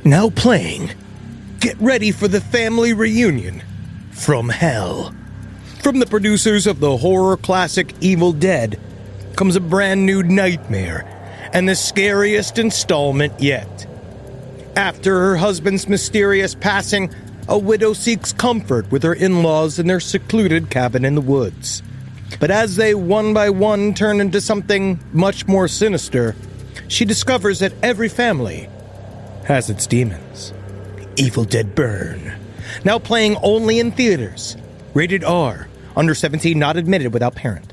Now playing, get ready for the family reunion from hell. From the producers of the horror classic Evil Dead comes a brand new nightmare and the scariest installment yet. After her husband's mysterious passing, a widow seeks comfort with her in-laws in their secluded cabin in the woods. But as they one by one turn into something much more sinister, she discovers that every family has its demons. Evil Dead Burn. Now playing only in theaters. Rated R. Under 17, not admitted without parent.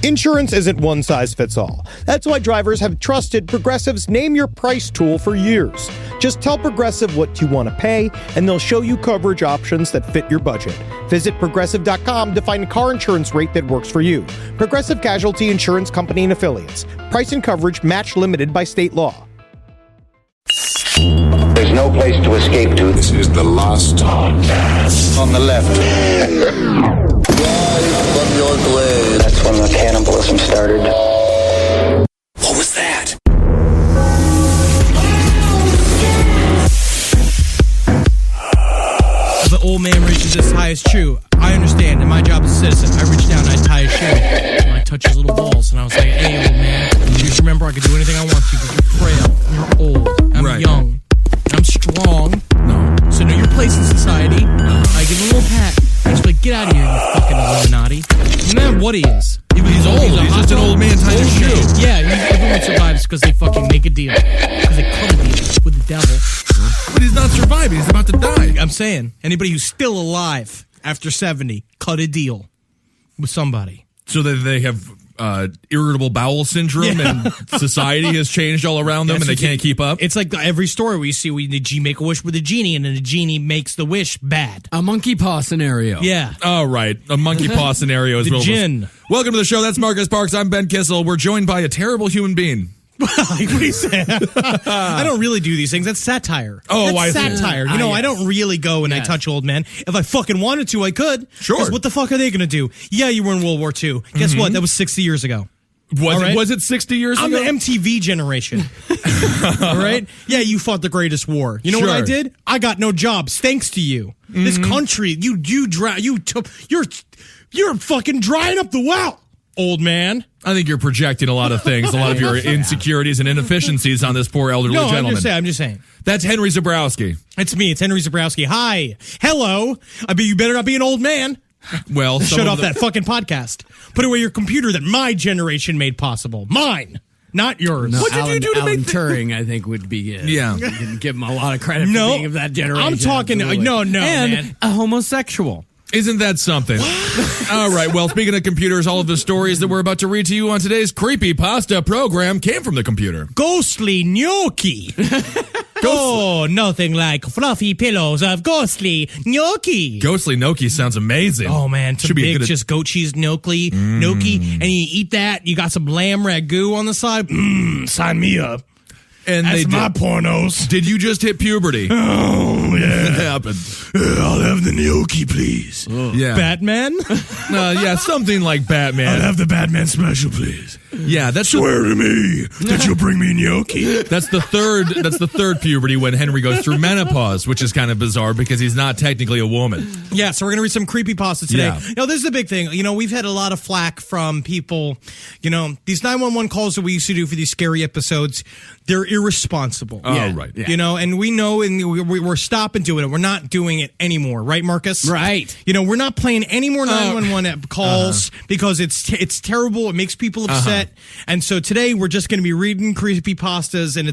Insurance isn't one size fits all. That's why drivers have trusted Progressive's Name Your Price tool for years. Just tell Progressive what you want to pay, and they'll show you coverage options that fit your budget. Visit Progressive.com to find a car insurance rate that works for you. Progressive Casualty Insurance Company and Affiliates. Price and coverage match limited by state law. There's no place to escape to. This is the last podcast. On the left. From your blade. That's when the cannibalism started. What was that? The old man reaches his highest true. I understand, and my job as a citizen, I reach down and I tie his shoe. And I touch his little balls, and I was like, hey, old man, just remember I can do anything I want to, because you're frail, and you're old, I'm young, and I'm strong. No. So know your place in society. No. I give him a little pat. I just like, get out of here, you fucking Illuminati. No matter what he is. He's old. He's just an old man tying his shoe. Yeah, everyone survives because they fucking make a deal. Because they cut a deal with the devil. But he's not surviving. He's about to die. I'm saying, anybody who's still alive after 70, cut a deal with somebody. So that they have irritable bowel syndrome and society has changed all around them and they can't keep up. It's like every story we see, the make a wish with a genie and then the genie makes the wish bad. A monkey paw scenario. Yeah. Oh, right. A monkey paw scenario as well. Djinn. Welcome to the show. That's Marcus Parks. I'm Ben Kissel. We're joined by a terrible human being. Like we said, I don't really do these things. That's satire. Oh, that's I see. satire. You know, I don't really go and I touch old men. If I fucking wanted to, I could. Sure. 'Cause what the fuck are they going to do? Yeah, you were in World War II. Guess what? That was 60 years ago. Was it 60 years ago? I'm the MTV generation. All right? Yeah, you fought the greatest war. You know what I did? I got no jobs thanks to you. This country, you're fucking drying up the well, old man. I think you're projecting a lot of things, a lot of your insecurities and inefficiencies on this poor elderly gentleman. I'm just saying. That's Henry Zabrowski. It's me. It's Henry Zabrowski. Hi. Hello. You better not be an old man. Well, shut off that fucking podcast. Put away your computer that my generation made possible. Mine, not yours. No, what did you do to Alan make Turing, I think, would be good. Yeah. You can give him a lot of credit for being of that generation. I'm talking, absolutely. no, and man. a homosexual. Isn't that something? All right, well, speaking of computers, all of the stories that we're about to read to you on today's Creepypasta program came from the computer. Ghostly gnocchi. Oh, nothing like fluffy pillows of ghostly gnocchi. Ghostly gnocchi sounds amazing. Oh, man. Should be just goat cheese gnocchi, and you eat that. You got some lamb ragu on the side. Sign me up. And that's my pornos. Did you just hit puberty? Oh, yeah. What happened? I'll have the gnocchi, please. Yeah. Batman? Yeah, something like Batman. I'll have the Batman special, please. Yeah, that's swear to me that you'll bring me gnocchi. That's the third puberty when Henry goes through menopause, which is kind of bizarre because he's not technically a woman. Yeah, so we're going to read some creepypasta today. Yeah. Now, this is the big thing. You know, we've had a lot of flack from people. You know, these 911 calls that we used to do for these scary episodes, they're irresponsible. Oh, right. Yeah. You know, and we know, and we're stopping doing it. We're not doing it anymore, right, Marcus? Right. You know, we're not playing any more 911 calls because it's terrible. It makes people upset. And so today we're just going to be reading creepypastas, and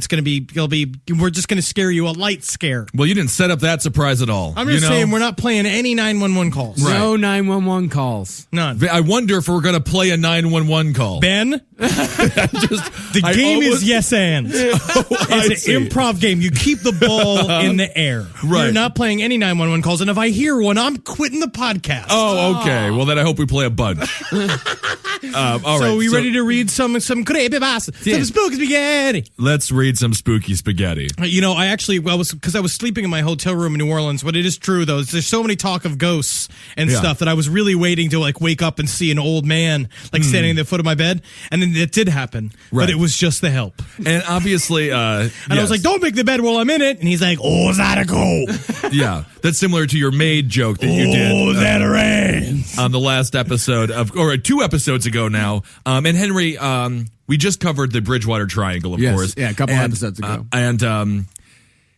we're just going to scare you, a light scare. Well, you didn't set up that surprise at all. I'm just saying we're not playing any 911 calls. Right. No 911 calls. None. I wonder if we're going to play a 911 call. Ben? The game is yes and. It's an improv game. You keep the ball in the air. Right. You're not playing any 911 calls, and if I hear one, I'm quitting the podcast. Oh, okay. Well, then I hope we play a bunch. All right. So we ready to read some creepypasta, some spooky spaghetti? Let's read some spooky spaghetti. You know, I was sleeping in my hotel room in New Orleans, but it is true though. There's so many talk of ghosts and stuff that I was really waiting to like wake up and see an old man like standing at the foot of my bed, and then it did happen, but it was just the help. And obviously, I was like, "Don't make the bed while I'm in it," and he's like, "Oh, that a go?" Yeah, that's similar to your maid joke that you did. Oh, that rains. On the last episode or 2 episodes ago now. And Henry, we just covered the Bridgewater Triangle, of course. Yeah, a couple episodes ago.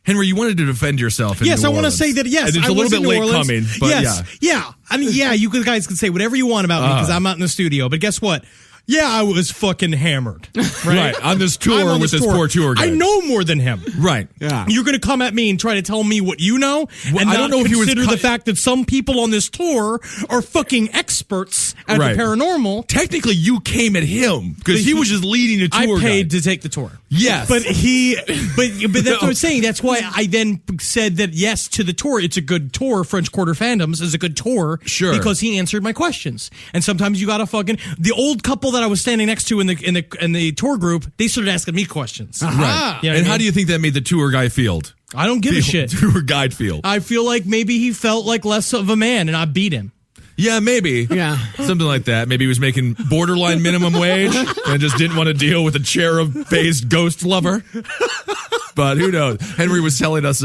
Henry, you wanted to defend yourself in Yes, New I want to Orleans. say that, yes, And it's I a little was bit in New late Orleans. coming, but yes, yeah. I mean, yeah, you guys can say whatever you want about me because I'm not in the studio, but guess what? Yeah, I was fucking hammered. Right? on this I'm tour on with this poor tour guide. I know more than him. Right. Yeah. You're going to come at me and try to tell me what you know, and I not don't know if he was consider the fact that some people on this tour are fucking experts at Right. the paranormal. Technically, you came at him because he was just leading a I tour paid guide. to take the tour. Yes. But that's what I'm saying. That's why I then said that yes to the tour. It's a good tour. French Quarter Fandoms is a good tour. Sure. Because he answered my questions. And sometimes you gotta fucking the old couple that I was standing next to in the tour group, they started asking me questions. Right. You know what And I how mean? do you think that made the tour guy feel? I don't give a shit. Tour guide feel. I feel like maybe he felt like less of a man and I beat him. Yeah, maybe. Yeah. Something like that. Maybe he was making borderline minimum wage and just didn't want to deal with a cherub-faced ghost lover. But who knows? Henry was telling us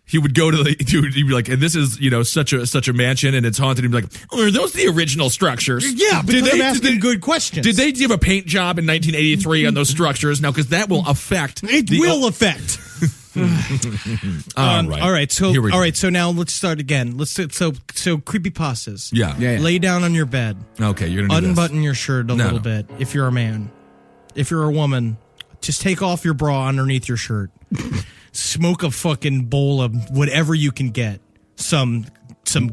he would go to he'd be like, and this is, such a mansion and it's haunted. He'd be like, oh, are those the original structures? Yeah, because I'm asking good questions. Did they give a paint job in 1983 on those structures? Now, because that will affect. It will affect. All right. All right. So Here we go. all right. So now let's start again. So creepypastas. Yeah. Yeah. Lay down on your bed. Okay, you're gonna do Unbutton your shirt a little bit if you're a man. If you're a woman, just take off your bra underneath your shirt. Smoke a fucking bowl of whatever you can get. Some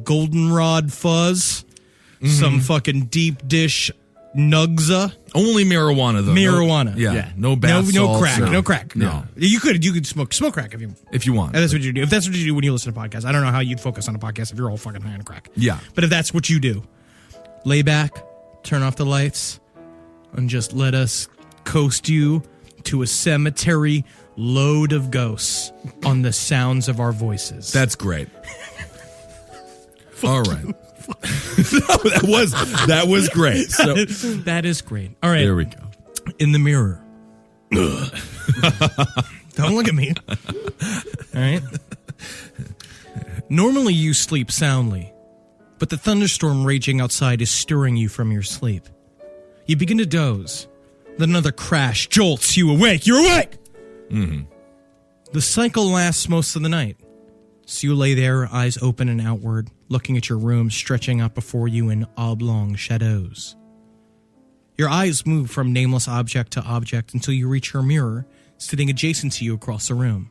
goldenrod fuzz. Some fucking deep dish nugza. Only marijuana though. Marijuana. No bath No salts crack. or- No crack. No. You could smoke crack if you want. That's what you do. If that's what you do when you listen to podcasts. I don't know how you'd focus on a podcast if you're all fucking high on crack. Yeah. But if that's what you do, lay back, turn off the lights, and just let us coast you to a cemetery load of ghosts on the sounds of our voices. That's great. All right. that was great. So that is great. All right. there we go. In the mirror. Don't look at me. All right. Normally you sleep soundly, but the thunderstorm raging outside is stirring you from your sleep. You begin to doze. Then another crash jolts you awake. You're awake! Mm-hmm. The cycle lasts most of the night. So you lay there, eyes open and outward, looking at your room stretching out before you in oblong shadows. Your eyes move from nameless object to object until you reach your mirror, sitting adjacent to you across the room.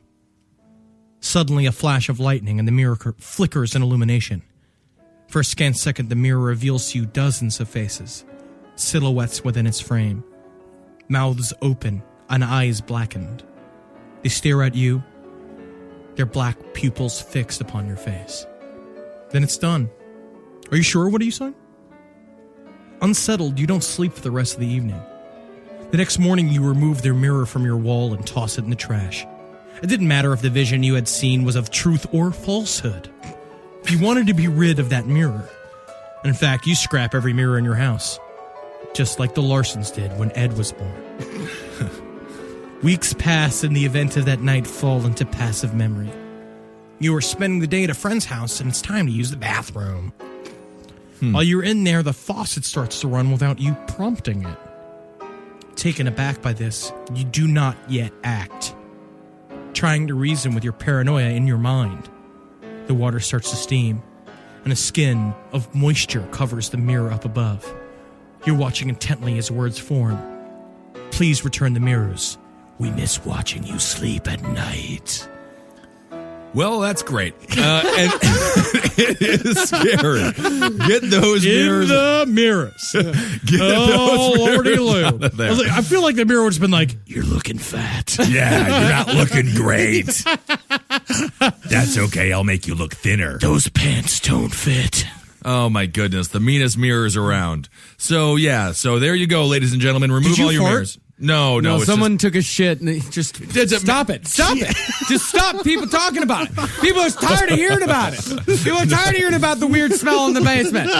Suddenly, a flash of lightning and the mirror flickers in illumination. For a scant second, the mirror reveals to you dozens of faces, silhouettes within its frame. Mouths open and eyes blackened. They stare at you, their black pupils fixed upon your face. Then it's done. Are you sure? What are you saying? Unsettled, you don't sleep for the rest of the evening. The next morning, you remove their mirror from your wall and toss it in the trash. It didn't matter if the vision you had seen was of truth or falsehood. You wanted to be rid of that mirror. In fact, you scrap every mirror in your house, just like the Larsons did when Ed was born. Weeks pass and the events of that night fall into passive memory. You are spending the day at a friend's house and it's time to use the bathroom. While you're in there, the faucet starts to run without you prompting it. Taken aback by this, you do not yet act. Trying to reason with your paranoia in your mind, the water starts to steam, and a skin of moisture covers the mirror up above. You're watching intently as words form. Please return the mirrors. We miss watching you sleep at night. Well, that's great. And it is scary. Get those mirrors. the mirrors. Get those Lordy mirrors Lou. out of there. I feel like the mirror would have been like, "You're looking fat." Yeah, you're not looking great. That's okay. I'll make you look thinner. Those pants don't fit. Oh, my goodness. The meanest mirrors around. So, yeah. So, there you go, ladies and gentlemen. Remove you all your fart? mirrors. No, No, it's someone took a shit and they just stop it. Stop it. Just stop people talking about it. People are tired of hearing about it. People are tired of hearing about the weird smell in the basement.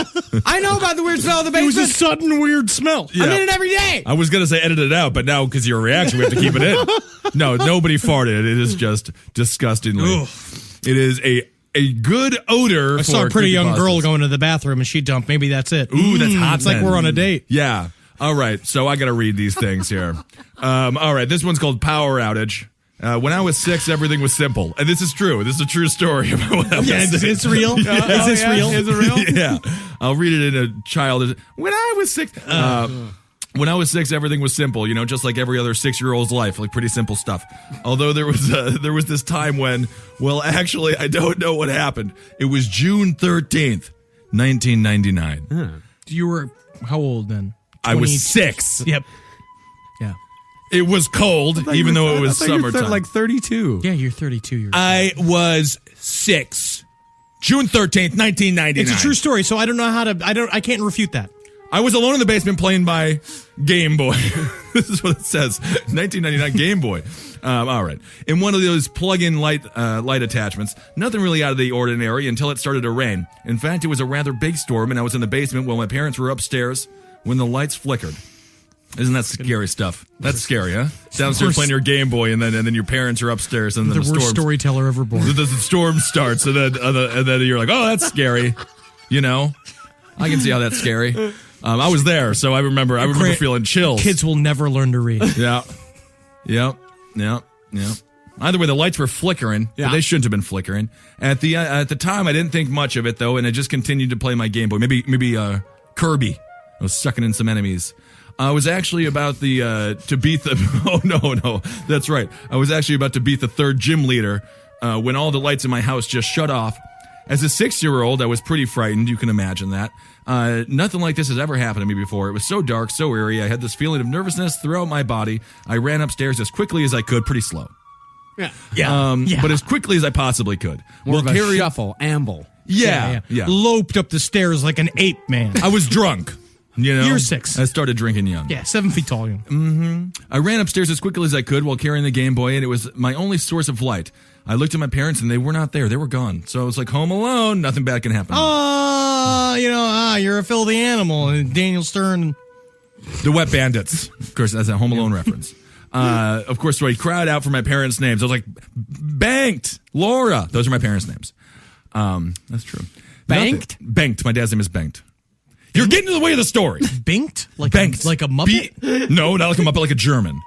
I know about the weird smell in the It was basement. a sudden weird smell. Yeah. I'm in it every day. I was going to say edit it out, but now because of your reaction, we have to keep it in. No, nobody farted. It is just disgustingly. Ugh. It is a good odor. I saw a for pretty young girl creepypastas. go into the bathroom and she dumped. Maybe that's it. Ooh, that's hot. It's like then. we're on a date. Yeah. All right. So I got to read these things here. All right. This one's called Power Outage. When I was 6, everything was simple. And this is true. This is a true story about when I was Yeah, 6. it's real. Is this real? Is it real? Yeah. I'll read it in a childish. When I was 6. When I was 6, everything was simple, just like every other 6-year-old's life, like pretty simple stuff. Although there was this time when, well, actually, I don't know what happened. It was June 13th, 1999. You were how old then? I was 20 6. Yep. Yeah. It was cold, even though it was summertime. Like 32. Yeah, you're 32 years old. I was 6. June 13th, 1999. It's a true story, so I don't know how to. I can't refute that. I was alone in the basement playing my Game Boy. This is what it says. 1999 Game Boy. All right. In one of those plug-in light attachments. Nothing really out of the ordinary until it started to rain. In fact, it was a rather big storm, and I was in the basement while my parents were upstairs when the lights flickered. Isn't that scary stuff? That's scary, huh? Downstairs playing your Game Boy, and then your parents are upstairs, and then The the worst storm. storyteller ever born. The storm starts, and then you're like, oh, that's scary. I can see how that's scary. I was there, so I remember feeling chills. Kids will never learn to read. Yeah. Yep. Either way, the lights were flickering, but they shouldn't have been flickering. At the time, I didn't think much of it, though, and I just continued to play my Game Boy. Maybe Kirby. I was sucking in some enemies. I was actually about to beat the... Oh, no. That's right. I was actually about to beat the third gym leader when all the lights in my house just shut off. As a 6-year-old, I was pretty frightened. You can imagine that. Nothing like this has ever happened to me before. It was so dark, so eerie. I had this feeling of nervousness throughout my body. I ran upstairs as quickly as I could, pretty slow. Yeah. But as quickly as I possibly could. More of a shuffle, amble. Yeah. Loped up the stairs like an ape man. I was drunk. You're 6. I started drinking young. Yeah, 7 feet tall. I ran upstairs as quickly as I could while carrying the Game Boy, and it was my only source of light. I looked at my parents, and they were not there. They were gone. So I was like, home alone. Nothing bad can happen. You're a filthy animal. And Daniel Stern. The Wet Bandits. Of course, that's a Home Alone reference. Of course, so I cried out for my parents' names. I was like, Banked, Laura. Those are my parents' names. That's true. Banked? Banked. My dad's name is Banked. You're getting in the way of the story. Binked? Like Banked. like a Muppet? No, not like a Muppet, like a German.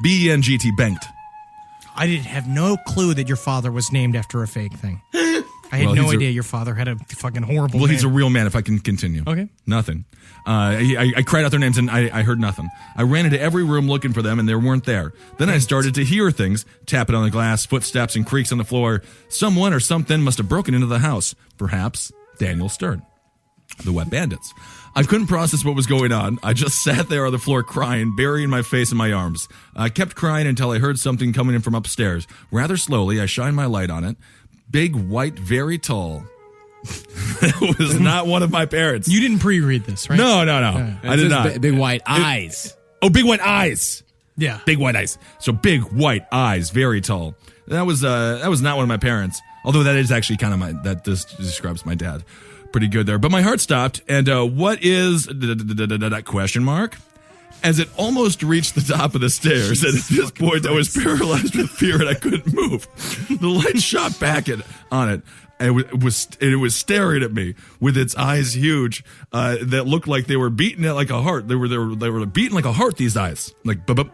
B-E-N-G-T, Banked. I didn't have no clue that your father was named after a fake thing. I had Well, no he's a- idea your father had a fucking horrible Well, name. he's a real man, if I can continue. Okay. Nothing. I cried out their names, and I heard nothing. I ran into every room looking for them, and they weren't there. Then I started to hear things, tapping on the glass, footsteps, and creaks on the floor. Someone or something must have broken into the house. Perhaps Daniel Stern. The Wet Bandits. I couldn't process what was going on. I just sat there on the floor crying, burying my face in my arms. I kept crying until I heard something coming in from upstairs. Rather slowly, I shined my light on it. Big, white, very tall. It was not one of my parents. You didn't pre-read this, right? No. I did not. Big white eyes. Oh, big white eyes. Yeah. Big white eyes. So big white eyes, very tall. That was not one of my parents. Although that is actually kind of that describes my dad. Pretty good there. But my heart stopped. And what is that question mark? As it almost reached the top of the stairs, and at this point I was paralyzed with fear and I couldn't move. The light shot back on it. And it was staring at me with its eyes huge that looked like they were beating it like a heart. They were beating like a heart. These eyes, like bup,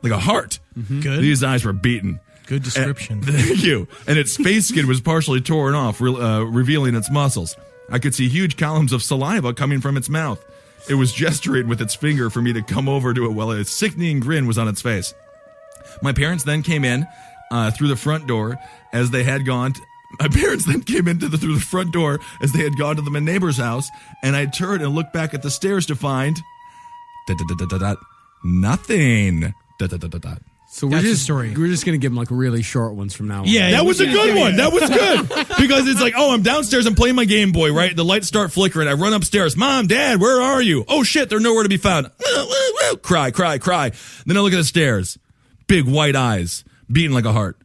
like a heart. Good. These eyes were beaten. Good description. Thank you. And its face skin was partially torn off, revealing its muscles. I could see huge columns of saliva coming from its mouth. It was gesturing with its finger for me to come over to it while a sickening grin was on its face. My parents then came in. through the front door as they had gone. My parents then came through the front door as they had gone to my neighbor's house, and I turned and looked back at the stairs to find nothing. So That's the story. We're just gonna give them like really short ones from now on. Yeah, That was a good one. That was good. Because it's like, oh, I'm downstairs. I'm playing my Game Boy, right? The lights start flickering. I run upstairs. Mom, Dad, where are you? Oh, shit, they're nowhere to be found. Cry. Then I look at the stairs. Big white eyes, beating like a heart.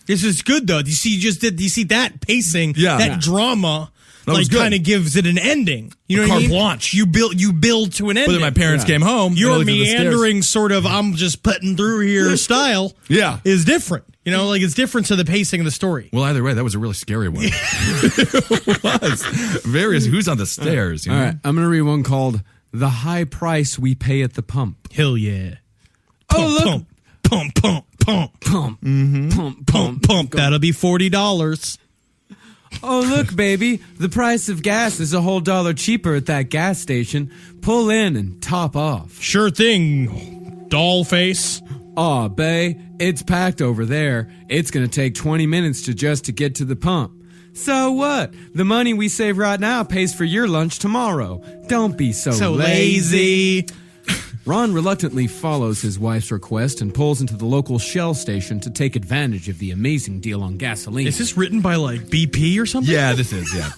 This is good though. Do you see that pacing? Yeah. That drama. That was Like good. kind of gives it an ending. You know what I Carte mean? blanche. You build to an ending. But then my parents came home. and I Your looked at the stairs. meandering sort of I'm just putting through here style Yeah. is different. You know, like it's different to the pacing of the story. Well, either way, that was a really scary one. It was. Various who's on the stairs. You know? All right, I'm gonna read one called "The High Price We Pay at the Pump." Hell yeah. Oh, look. Pump. Pump. That'll be $40. Oh, look, baby. The price of gas is a whole $1 cheaper at that gas station. Pull in and top off. Sure thing, doll face. Aw, bae, it's packed over there. It's gonna take 20 minutes to get to the pump. So what? The money we save right now pays for your lunch tomorrow. Don't be so lazy. Ron reluctantly follows his wife's request and pulls into the local Shell station to take advantage of the amazing deal on gasoline. Is this written by like BP or something? Yeah, this is, yeah.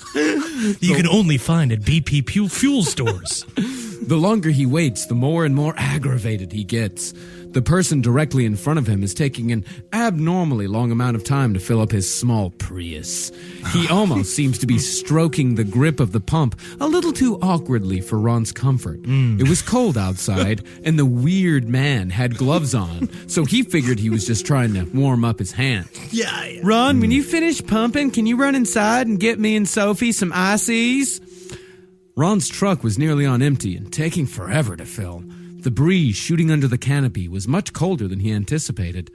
You can only find at BP fuel stores. The longer he waits, the more and more aggravated he gets. The person directly in front of him is taking an abnormally long amount of time to fill up his small Prius. He almost seems to be stroking the grip of the pump a little too awkwardly for Ron's comfort. It was cold outside, and the weird man had gloves on, so he figured he was just trying to warm up his hand. Yeah. Ron, when you finish pumping, can you run inside and get me and Sophie some ices? Ron's truck was nearly on empty and taking forever to fill. The breeze shooting under the canopy was much colder than he anticipated.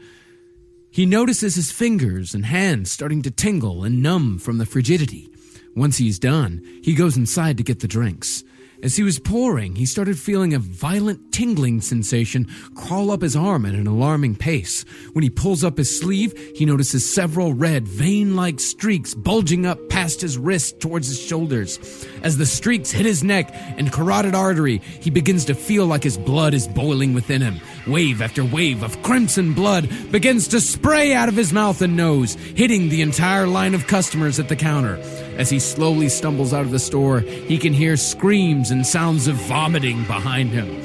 He notices his fingers and hands starting to tingle and numb from the frigidity. Once he's done, he goes inside to get the drinks. As he was pouring, he started feeling a violent tingling sensation crawl up his arm at an alarming pace. When he pulls up his sleeve, he notices several red, vein-like streaks bulging up past his wrist towards his shoulders. As the streaks hit his neck and carotid artery, he begins to feel like his blood is boiling within him. Wave after wave of crimson blood begins to spray out of his mouth and nose, hitting the entire line of customers at the counter. As he slowly stumbles out of the store, he can hear screams and sounds of vomiting behind him.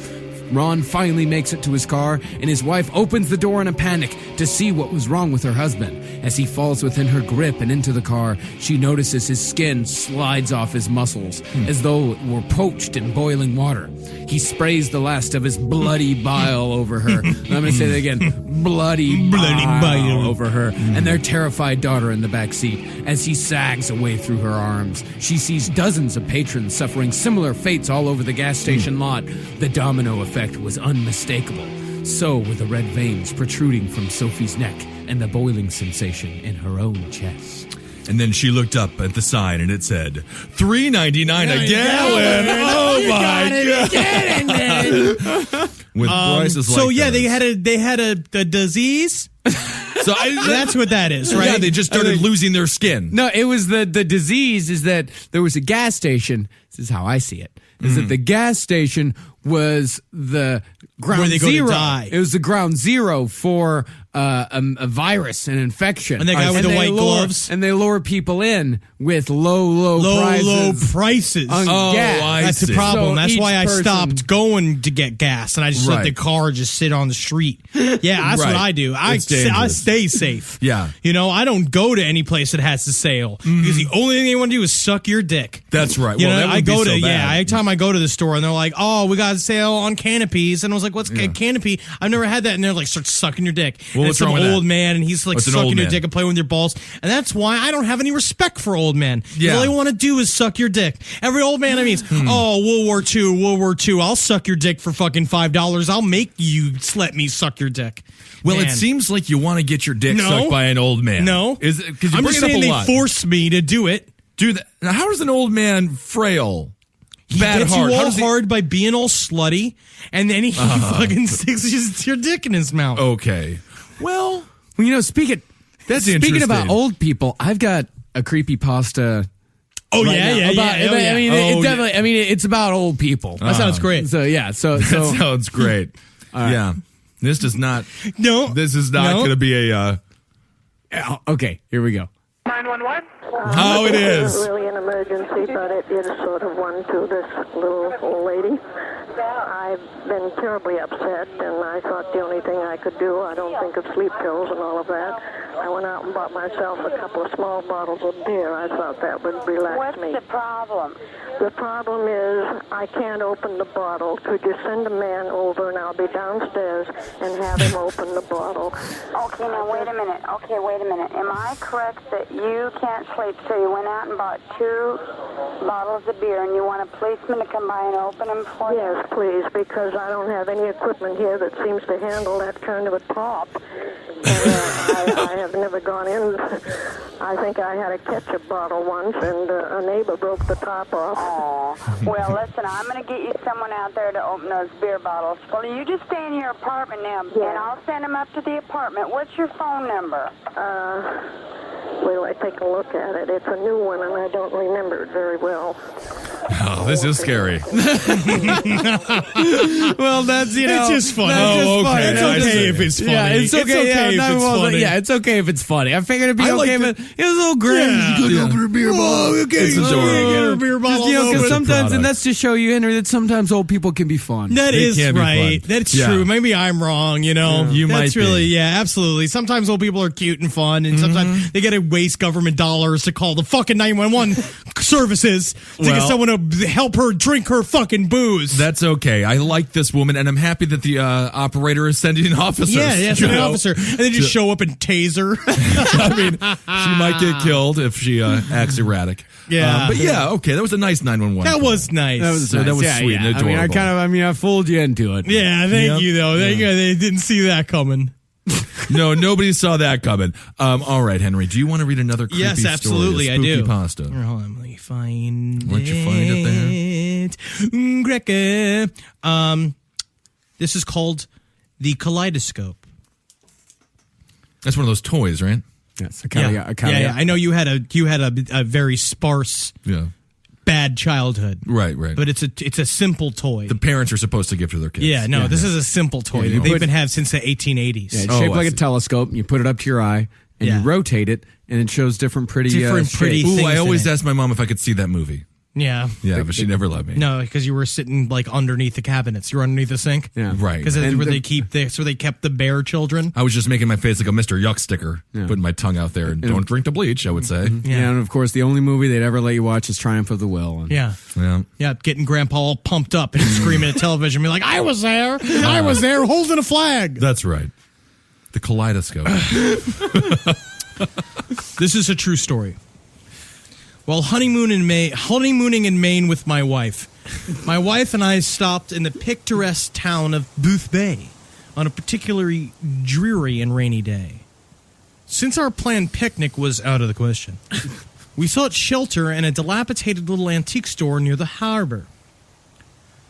Ron finally makes it to his car, and his wife opens the door in a panic to see what was wrong with her husband. As he falls within her grip and into the car, she notices his skin slides off his muscles, as though it were poached in boiling water. He sprays the last of his bloody bile over her. I'm going to say that again. Bloody bile over her, and their terrified daughter in the back seat. As he sags away through her arms, she sees dozens of patrons suffering similar fates all over the gas station lot. The domino effect was unmistakable. So were the red veins protruding from Sophie's neck and the boiling sensation in her own chest. And then she looked up at the sign and it said, $3.99 a gallon. Oh my God. With prices like So yeah, those. they had a disease. So That's what that is, right? Yeah, they just started losing their skin. No, it was the disease is that there was a gas station. This is how I see it. Is that the gas station was the ground Where they go to zero. die. It was the ground zero for a virus, an infection. And the guy with the they white lure- gloves? And they lure people in with low prices. on Oh, gas. I That's the see. problem. So That's each why I person- stopped going to get gas, and I just let Right. the car just sit on the street. Yeah, that's Right. what I do. I It's dangerous. stay safe. Yeah. You know, I don't go to any place that has the sale because the only thing they want to do is suck your dick. That's right. You Well, know, that would I be go so to bad. every time I go to the store and they're like, "Oh, we got a sale on canopies," and I was like, "What's a canopy? I've never had that." And they're like, "Start sucking your dick." Well, and what's it's some wrong with old that? man, and he's like What's an sucking old your man? dick and playing with your balls, and that's why I don't have any respect for old men. Yeah. All they want to do is suck your dick. Every old man I mean, oh, World War II, I'll suck your dick for fucking $5. I'll make you let me suck your dick. Well, Man. it seems like you want to get your dick No. sucked by an old man. No, Is it because you I'm bring just it up saying a they lot? force me to do it. Do that. Now, how is an old man frail? He Bad gets heart. you How all does he- hard by being all slutty, and then he fucking sticks your dick in his mouth. Okay. Well, Well, you know, That's Speaking interesting. about old people, I've got a creepypasta. Oh, right yeah, now yeah, about- yeah. Oh, yeah. I mean, Oh, it's yeah. definitely. I mean, it's about old people. That sounds great. So yeah. So That sounds great. Yeah. This does not. No. This is not No. going to be a. okay. Here we go. 911? Oh, it is. It's really an emergency, but it is sort of one to this little old lady. I've been terribly upset, and I thought the only thing I could do, I don't think of sleep pills and all of that. I went out and bought myself a couple of small bottles of beer. I thought that would relax me. What's the problem? The problem is I can't open the bottle. Could you send a man over, and I'll be downstairs, and have him open the bottle? Okay, now wait a minute. Am I correct that you can't sleep, so you went out and bought 2 bottles of beer, and you want a policeman to come by and open them for you? Yes, please, because I don't have any equipment here that seems to handle that kind of a top. And I have never gone in. I think I had a ketchup bottle once, and a neighbor broke the top off. Oh, well, listen, I'm going to get you someone out there to open those beer bottles. Well, you just stay in your apartment now, and I'll send them up to the apartment. What's your phone number? Wait till I take a look at it. It's a new one, and I don't remember it very well. Oh, this is scary. Well, that's It's just funny. that's just funny. It's I okay see. if it's funny. Yeah, it's okay. if it's funny. Yeah, it's okay if it's funny. I figured it'd be I like okay, the- but it was a little grim. Yeah. Open a beer bottle. Okay, It's you adorable. get her beer bottle. Because open. sometimes, product. and that's to show you, Henry, that sometimes old people can be fun. That They is can be right. fun. That's Yeah. true. Maybe I'm wrong, you know. You That's might be. really, yeah, absolutely. Sometimes old people are cute and fun, and sometimes they got to waste government dollars to call the fucking 911 services to get Well- someone to help her drink her fucking booze. That's okay. I like this woman, and I'm happy that the operator is sending in officers. yeah, it's you an know? officer. And then just show up and taser. I mean, she might get killed if she acts erratic. Yeah. But yeah, okay, that was a nice 911. That call. was nice. That was sweet and I mean, adorable. I fooled you into it. yeah, thank Yep. you, though. Thank you. They didn't see that coming. No, nobody saw that coming. All right, Henry, do you want to read another creepy Yes, absolutely, story? I do. Pasta. Hold on, let me find Once you find it Greca. This is called the Kaleidoscope. That's one of those toys, right? Yes, Yeah. I know you had a very sparse, Yeah. bad childhood. Right. But it's a simple toy. The parents are supposed to give to their kids. Yeah, no, this is a simple toy Yeah, that you they've put- been have since the 1880s. Yeah, it's Oh, shaped I like a see. telescope, and you put it up to your eye, and Yeah. you rotate it, and it shows different pretty Different pretty shapes. Ooh, things I in always it. asked my mom if I could see that movie. Yeah. Yeah, but she never let me. No, because you were sitting like underneath the cabinets. You were underneath the sink. Yeah. Right. Because that's And where the- that's where they kept the bear children. I was just making my face like a Mr. Yuck sticker, putting my tongue out there, and don't drink the bleach, I would say. Yeah, and of course, the only movie they'd ever let you watch is Triumph of the Will. And Yeah. Yeah. Yeah, getting grandpa all pumped up and screaming at television, be like, I was there, holding a flag. That's right. The kaleidoscope. This is a true story. While honeymooning in Maine with my wife and I stopped in the picturesque town of Booth Bay on a particularly dreary and rainy day. Since our planned picnic was out of the question, we sought shelter in a dilapidated little antique store near the harbor.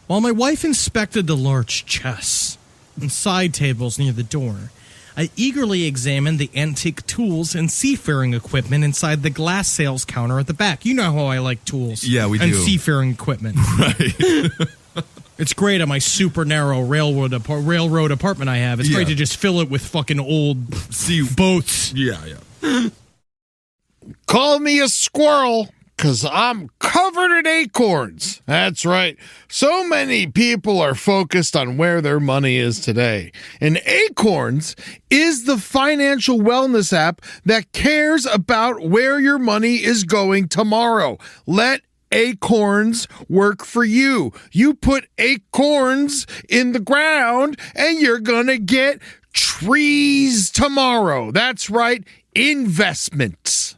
While my wife inspected the large chests and side tables near the door, I eagerly examined the antique tools and seafaring equipment inside the glass sales counter at the back. You know how I like tools. Yeah, we and do. seafaring equipment. Right. It's great on my super narrow railroad apartment I have. It's Yeah. great to just fill it with fucking old boats. Yeah. Call me a squirrel, 'cause I'm covered in acorns. That's right. So many people are focused on where their money is today. And Acorns is the financial wellness app that cares about where your money is going tomorrow. Let Acorns work for you. You put acorns in the ground and you're gonna get trees tomorrow. That's right, investments.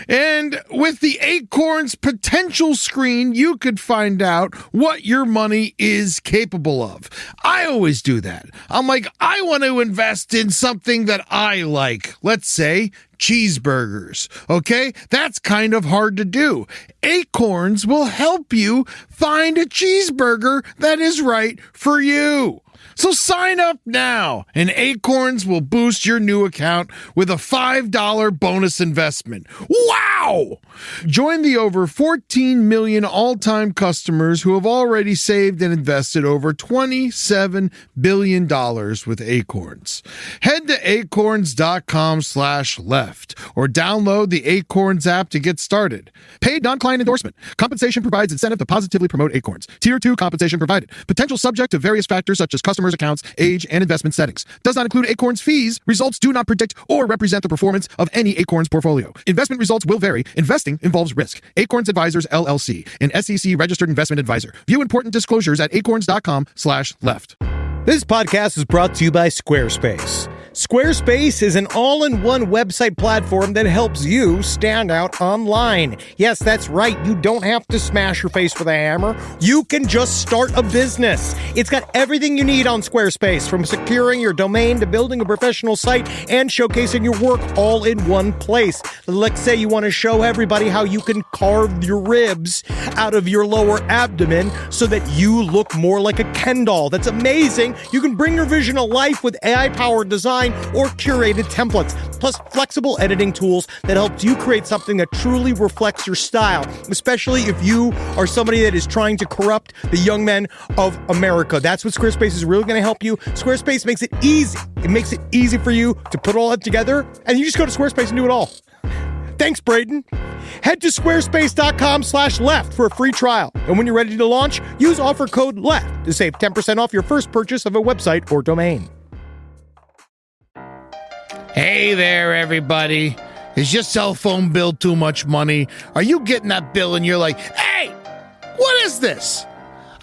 And with the Acorns potential screen, you could find out what your money is capable of. I always do that. I'm like, I want to invest in something that I like. Let's say cheeseburgers. Okay? That's kind of hard to do. Acorns will help you find a cheeseburger that is right for you. So sign up now, and Acorns will boost your new account with a $5 bonus investment. Wow! Join the over 14 million all-time customers who have already saved and invested over $27 billion with Acorns. Head to acorns.com/left or download the Acorns app to get started. Paid non-client endorsement. Compensation provides incentive to positively promote Acorns. Tier 2 compensation provided. Potential subject to various factors such as customers' accounts, age, and investment settings. Does not include Acorns fees. Results do not predict or represent the performance of any Acorns portfolio. Investment results will vary. Investing involves risk. Acorns Advisors, LLC, an SEC registered investment advisor. View important disclosures at acorns.com/left. This podcast is brought to you by Squarespace. Squarespace is an all-in-one website platform that helps you stand out online. Yes, that's right. You don't have to smash your face with a hammer. You can just start a business. It's got everything you need on Squarespace, from securing your domain to building a professional site and showcasing your work all in one place. Let's say you want to show everybody how you can carve your ribs out of your lower abdomen so that you look more like a Ken doll. That's amazing. You can bring your vision to life with AI-powered design or curated templates, plus flexible editing tools that helps you create something that truly reflects your style, especially if you are somebody that is trying to corrupt the young men of America. That's what Squarespace is really going to help you. Squarespace makes it easy. It makes it easy for you to put all that together, and you just go to Squarespace and do it all. Thanks, Braden. Head to squarespace.com/left for a free trial. And when you're ready to launch, use offer code LEFT to save 10% off your first purchase of a website or domain. Hey there, everybody. Is your cell phone bill too much money? Are you getting that bill and you're like, hey, what is this?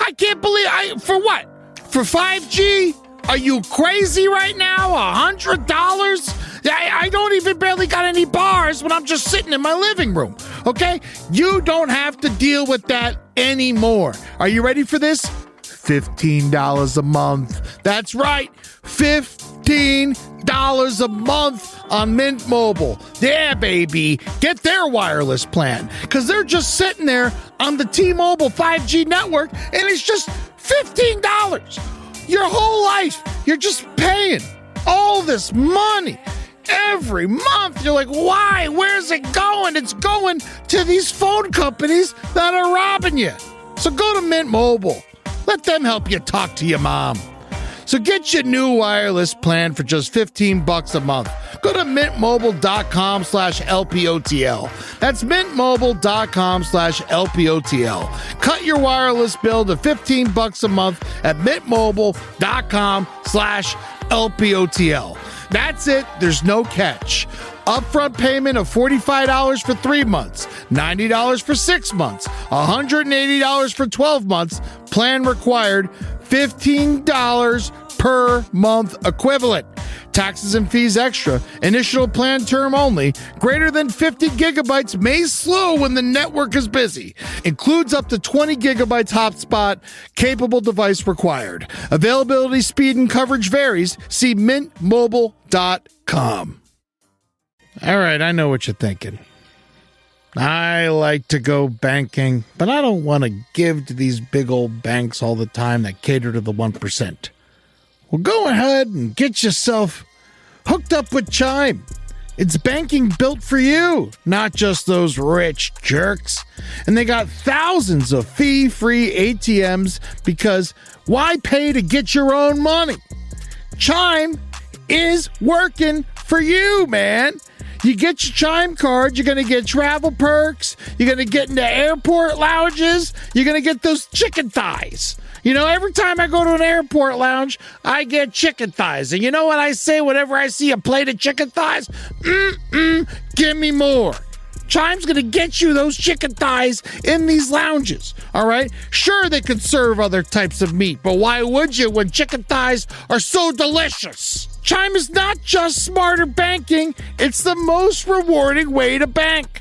I can't believe for what? For 5G? Are you crazy right now? $100? I don't even barely got any bars when I'm just sitting in my living room. Okay? You don't have to deal with that anymore. Are you ready for this? $15 a month. That's right. $15 a month on Mint Mobile. Yeah, baby. Get their wireless plan. Because they're just sitting there on the T-Mobile 5G network, and it's just $15. Your whole life, you're just paying all this money every month. You're like, why? Where's it going? It's going to these phone companies that are robbing you. So go to Mint Mobile. Let them help you talk to your mom. So get your new wireless plan for just $15 a month. Go to mintmobile.com/LPOTL. That's mintmobile.com/LPOTL. Cut your wireless bill to $15 a month at mintmobile.com/LPOTL. That's it. There's no catch. Upfront payment of $45 for 3 months, $90 for 6 months, $180 for 12 months. Plan required, $15 per month equivalent. Taxes and fees extra. Initial plan term only. Greater than 50 gigabytes may slow when the network is busy. Includes up to 20 gigabytes hotspot. Capable device required. Availability, speed, and coverage varies. See mintmobile.com. All right, I know what you're thinking. I like to go banking, but I don't want to give to these big old banks all the time that cater to the 1%. Well, go ahead and get yourself hooked up with Chime. It's banking built for you, not just those rich jerks. And they got thousands of fee-free ATMs because why pay to get your own money? Chime is working for you, man. You get your Chime card, you're going to get travel perks, you're going to get into airport lounges, you're going to get those chicken thighs. You know, every time I go to an airport lounge, I get chicken thighs. And you know what I say whenever I see a plate of chicken thighs? Give me more. Chime's going to get you those chicken thighs in these lounges, all right? Sure, they could serve other types of meat, but why would you when chicken thighs are so delicious? Chime is not just smarter banking, it's the most rewarding way to bank.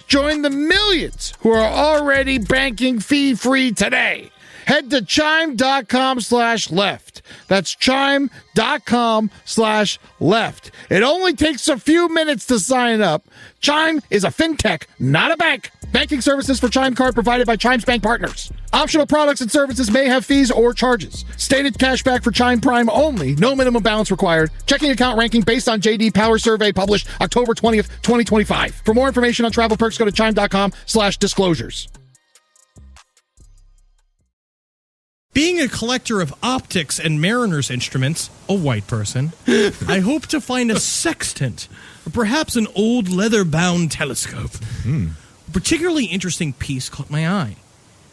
Join the millions who are already banking fee-free today. Head to chime.com/left. That's chime.com/left. It only takes a few minutes to sign up. Chime is a fintech, not a bank. Banking services for Chime Card provided by Chime's bank partners. Optional products and services may have fees or charges. Stated cashback for Chime Prime only. No minimum balance required. Checking account ranking based on JD Power Survey published October 20th, 2025. For more information on travel perks, go to chime.com/disclosures. Being a collector of optics and mariner's instruments, a white person, I hope to find a sextant, or perhaps an old leather-bound telescope. A particularly interesting piece caught my eye.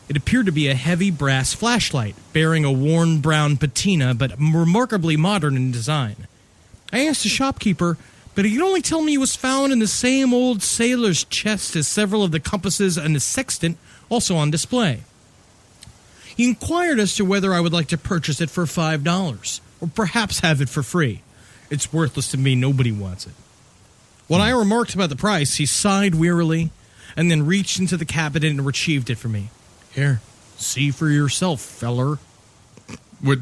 It appeared to be a heavy brass flashlight, bearing a worn brown patina, but remarkably modern in design. I asked the shopkeeper, but he could only tell me it was found in the same old sailor's chest as several of the compasses and the sextant, also on display. He inquired as to whether I would like to purchase it for $5, or perhaps have it for free. It's worthless to me, nobody wants it. When I remarked about the price, he sighed wearily, and then reached into the cabinet and retrieved it for me. Here, see for yourself, feller. What?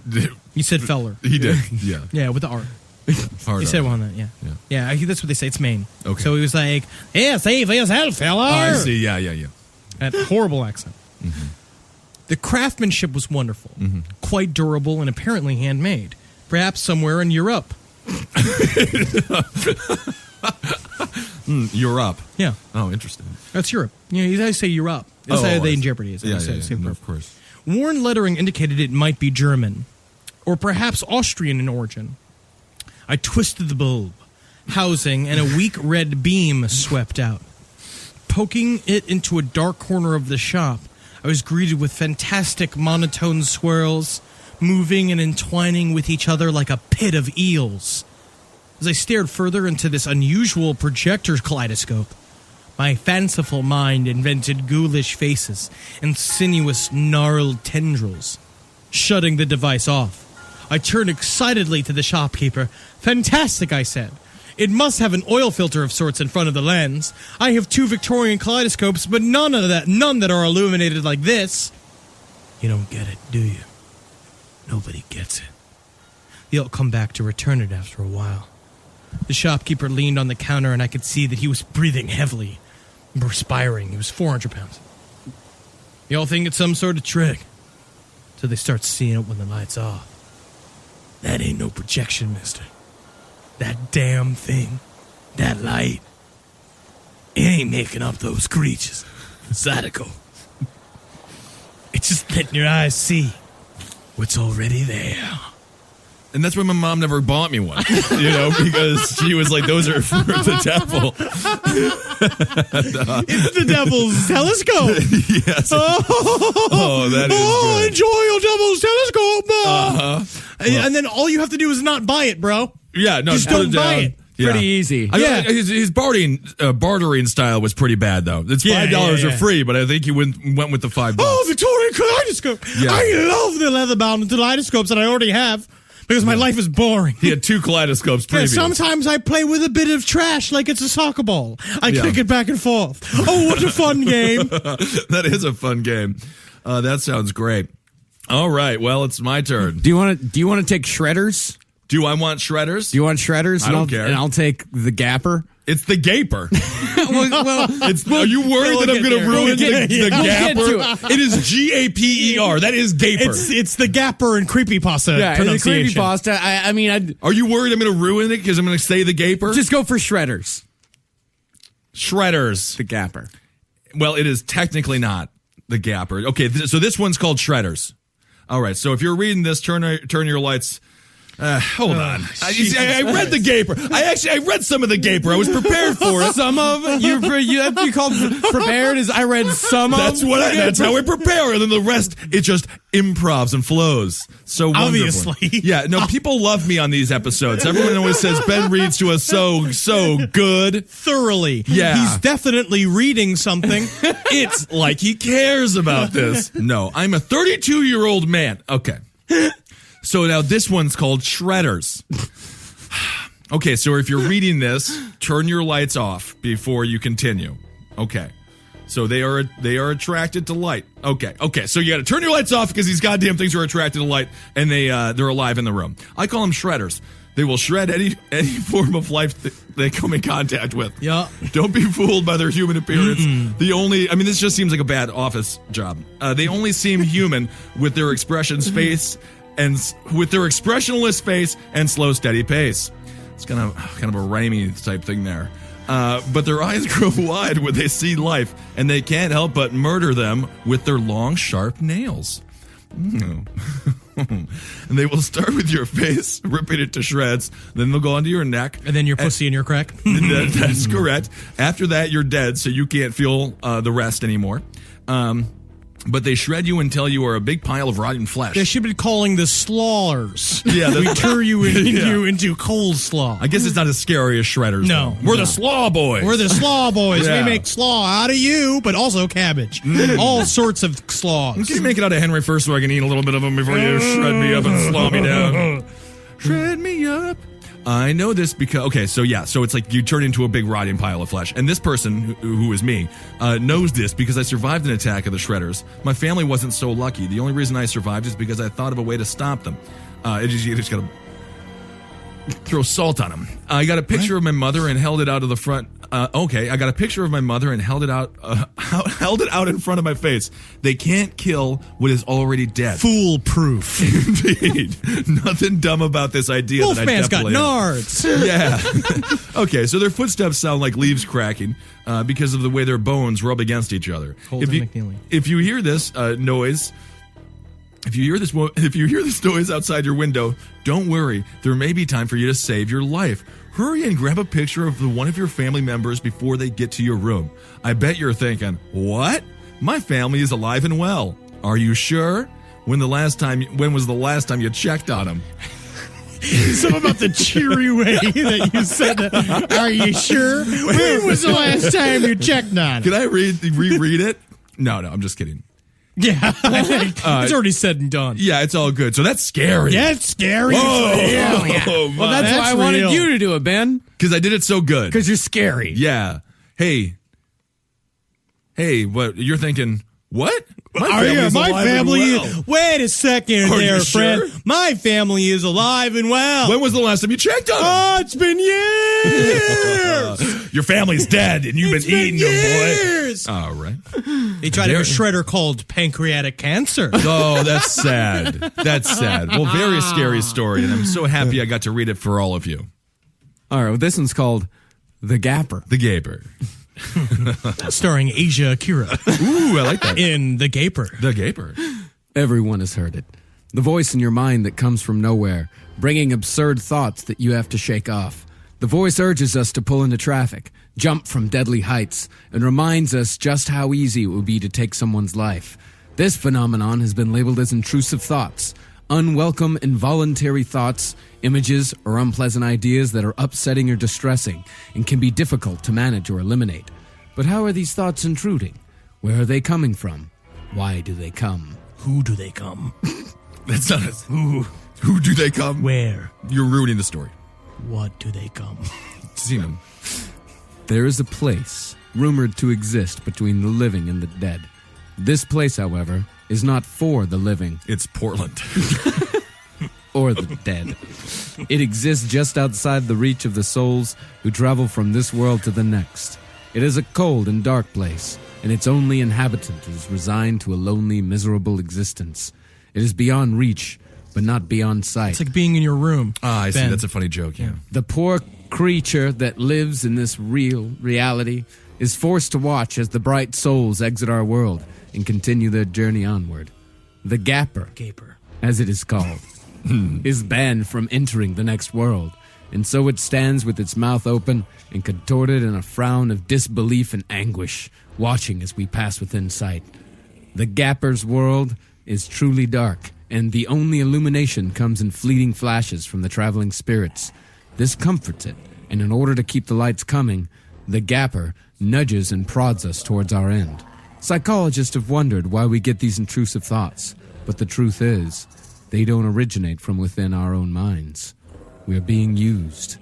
He said feller. He did, yeah. Yeah, with the R. Hard He said R. on that, yeah. Yeah, that's what they say, it's Maine. Okay. So he was like, yeah, see for yourself, feller. Oh, I see, yeah. That horrible accent. The craftsmanship was wonderful, quite durable and apparently handmade, perhaps somewhere in Europe. Europe. Yeah. Oh, interesting. That's Europe. Yeah, you guys say Europe. That's how they in Jeopardy is. Yeah, of course. Worn lettering indicated it might be German, or perhaps Austrian in origin. I twisted the bulb, housing, and a weak red beam swept out. Poking it into a dark corner of the shop, I was greeted with fantastic monotone swirls, moving and entwining with each other like a pit of eels. As I stared further into this unusual projector kaleidoscope, my fanciful mind invented ghoulish faces and sinuous, gnarled tendrils. Shutting the device off, I turned excitedly to the shopkeeper. Fantastic, I said. It must have an oil filter of sorts in front of the lens. I have 2 Victorian kaleidoscopes, but none that are illuminated like this. You don't get it, do you? Nobody gets it. You'll come back to return it after a while. The shopkeeper leaned on the counter, and I could see that he was breathing heavily, perspiring. He was 400 pounds. You all think it's some sort of trick, till they start seeing it when the light's off. That ain't no projection, mister. That damn thing, that light, it ain't making up those creatures. Sadako. It's just letting your eyes see what's already there. And that's why my mom never bought me one, because she was like, those are for the devil. It's the devil's telescope. Yes. Oh, that is good. Enjoy your devil's telescope. And then all you have to do is not buy it, bro. Yeah, no, just don't buy it. Yeah. Pretty easy. His bartering style was pretty bad, though. It's $5 or free, but I think he went with the $5. Oh, Victorian kaleidoscope. Yeah. I love the leather-bound kaleidoscopes that I already have. Because my life is boring. He had 2 kaleidoscopes previous. Yeah, sometimes I play with a bit of trash like it's a soccer ball. I kick it back and forth. Oh, what a fun game. That is a fun game. That sounds great. All right, well, it's my turn. Do you want to take shredders? Do I want shredders? Do you want shredders? I don't care. And I'll take the gapper. It's the gaper. Well, are you worried that I'm going to ruin the gapper? It is Gaper. That is gaper. It's the gapper and creepypasta pronunciation. The creepypasta. I mean, are you worried I'm going to ruin it because I'm going to say the gaper? Just go for shredders. Shredders. The gapper. Well, it is technically not the gapper. Okay, so this one's called shredders. All right, so if you're reading this, turn your lights. Hold on. I read the gaper. I read some of the gaper. I was prepared for it. Some of you called prepared as I read some of. That's how I prepare, and then the rest it just improvs and flows. So wonderful. Obviously, yeah. No, people love me on these episodes. Everyone always says Ben reads to us so good, thoroughly. Yeah, he's definitely reading something. It's like he cares about this. No, I'm a 32-year-old man. Okay. So now this one's called shredders. Okay, so if you're reading this, turn your lights off before you continue. Okay. So they are attracted to light. Okay. So you got to turn your lights off because these goddamn things are attracted to light and they're alive in the room. I call them shredders. They will shred any form of life that they come in contact with. Yeah. Don't be fooled by their human appearance. This just seems like a bad office job. They only seem human with their expressionless face and slow, steady pace. It's kind of a Raimi type thing there. But their eyes grow wide when they see life, and they can't help but murder them with their long, sharp nails. And they will start with your face, ripping it to shreds. Then they'll go onto your neck. And then your pussy and your crack. That's correct. After that, you're dead, so you can't feel the rest anymore. But they shred you until you are a big pile of rotten flesh. They should be calling the slaws. Yeah, we turn you into coleslaw. I guess it's not as scary as shredders. No. We're the slaw boys. We're the slaw boys. Yeah. We make slaw out of you, but also cabbage. All sorts of slaws. Can you make it out of Henry first so I can eat a little bit of them before you shred me up and slaw me down? Shred me up. I know this because, so it's like you turn into a big rotting pile of flesh. And this person, who is me, knows this because I survived an attack of the shredders. My family wasn't so lucky. The only reason I survived is because I thought of a way to stop them. You just gotta throw salt on them. I got a picture of my mother and held it out of the front. I got a picture of my mother and held it out in front of my face. They can't kill what is already dead. Foolproof. Indeed. Nothing dumb about this idea. Wolfman's got nards. Yeah. Okay, so their footsteps sound like leaves cracking because of the way their bones rub against each other. If you hear this noise... If you hear this noise outside your window, don't worry. There may be time for you to save your life. Hurry and grab a picture of one of your family members before they get to your room. I bet you're thinking, what? My family is alive and well. Are you sure? When was the last time you checked on them? Something about the cheery way that you said that. Are you sure? When was the last time you checked on? Can I reread it? No, I'm just kidding. Yeah, I think it's already said and done. Yeah, it's all good. So that's scary. Yeah, it's scary. Whoa. Yeah. Well, that's why I wanted you to do it, Ben. Because I did it so good. Because you're scary. Yeah. Hey, what? You're thinking, what? My family wait a second there, friend. Sure? My family is alive and well. When was the last time you checked on them? Oh, it's been years. Your family's dead and you've been eating them, boy. All right. They tried to have a shredder called pancreatic cancer. Oh, that's sad. That's sad. Well, very scary story, and I'm so happy I got to read it for all of you. All right, well, this one's called The Gapper. The Gaper. Starring Asia Akira. Ooh, I like that. In The Gaper. The Gaper. Everyone has heard it. The voice in your mind that comes from nowhere, bringing absurd thoughts that you have to shake off. The voice urges us to pull into traffic, jump from deadly heights, and reminds us just how easy it would be to take someone's life. This phenomenon has been labeled as intrusive thoughts, unwelcome, involuntary thoughts, images, or unpleasant ideas that are upsetting or distressing and can be difficult to manage or eliminate. But how are these thoughts intruding? Where are they coming from? Why do they come? Who do they come? That's not us. Who do they come? Where? You're ruining the story. What do they come? Seamen. There is a place rumored to exist between the living and the dead. This place, however, is not for the living. It's Portland. Or the dead. It exists just outside the reach of the souls who travel from this world to the next. It is a cold and dark place, and its only inhabitant is resigned to a lonely, miserable existence. It is beyond reach, but not beyond sight. It's like being in your room. Ah, I see. Ben. That's a funny joke, yeah. The poor creature that lives in this reality is forced to watch as the bright souls exit our world and continue their journey onward. The Gaper, as it is called, is banned from entering the next world, and so it stands with its mouth open and contorted in a frown of disbelief and anguish, watching as we pass within sight. The Gaper's world is truly dark, and the only illumination comes in fleeting flashes from the traveling spirits. This comforts it, and in order to keep the lights coming, the Gaper nudges and prods us towards our end. Psychologists have wondered why we get these intrusive thoughts, but the truth is, they don't originate from within our own minds. We are being used,